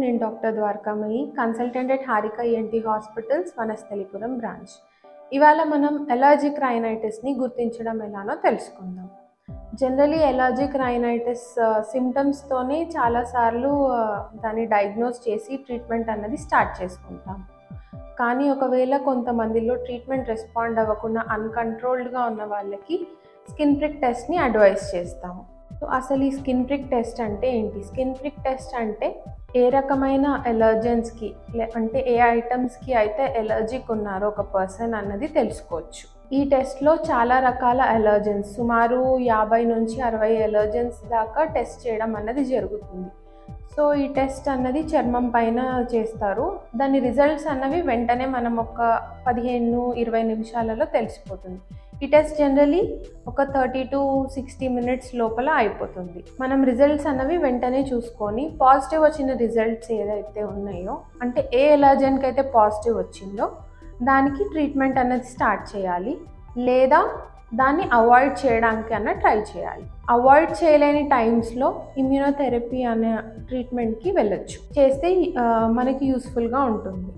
నేను doctor Dwarakamayi, consultant at Harika ENT hospitals, Vanasthalipuram branch. ఇవాళ మనం ఎలర్జిక్ రైనైటిస్ని గుర్తించడం ఎలానో తెలుసుకుందాం. జనరలీ ఎలర్జిక్ రైనైటిస్ సిమ్టమ్స్తోనే చాలాసార్లు దాన్ని డయాగ్నోస్ చేసి ట్రీట్మెంట్ అన్నది స్టార్ట్ చేసుకుంటాం. కానీ ఒకవేళ కొంతమందిలో ట్రీట్మెంట్ రెస్పాండ్ అవ్వకుండా అన్కంట్రోల్డ్గా ఉన్న వాళ్ళకి స్కిన్ ప్రిక్ టెస్ట్ని అడ్వైస్ చేస్తాము. సో అసలు ఈ స్కిన్ ప్రిక్ టెస్ట్ అంటే ఏంటి? స్కిన్ ప్రిక్ టెస్ట్ అంటే ఏ రకమైన ఎలర్జెన్స్కి అంటే ఏ ఐటమ్స్కి అయితే ఎలర్జిక్ ఉన్నారో ఒక పర్సన్ అన్నది తెలుసుకోవచ్చు. ఈ టెస్ట్లో చాలా రకాల ఎలర్జెన్స్, సుమారు 50 నుంచి 60 ఎలర్జెన్స్ దాకా టెస్ట్ చేయడం అన్నది జరుగుతుంది. సో ఈ టెస్ట్ అన్నది చర్మం పైన చేస్తారు. దాని రిజల్ట్స్ అన్నవి వెంటనే మనం ఒక 15-20 నిమిషాలలో తెలిసిపోతుంది. ఈ టెస్ట్ జనరలీ ఒక 30 to 60 minutes లోపల అయిపోతుంది. మనం రిజల్ట్స్ అన్నవి వెంటనే చూసుకొని పాజిటివ్ వచ్చిన రిజల్ట్స్ ఏదైతే ఉన్నాయో, అంటే ఏ ఎలర్జెన్కి అయితే పాజిటివ్ వచ్చిందో దానికి ట్రీట్మెంట్ అన్నది స్టార్ట్ చేయాలి, లేదా దాన్ని అవాయిడ్ చేయడానికి అన్న ట్రై చేయాలి. అవాయిడ్ చేయలేని టైమ్స్లో ఇమ్యూనోథెరపీ అనే ట్రీట్మెంట్కి వెళ్ళొచ్చు. చేస్తే మనకి యూస్ఫుల్గా ఉంటుంది.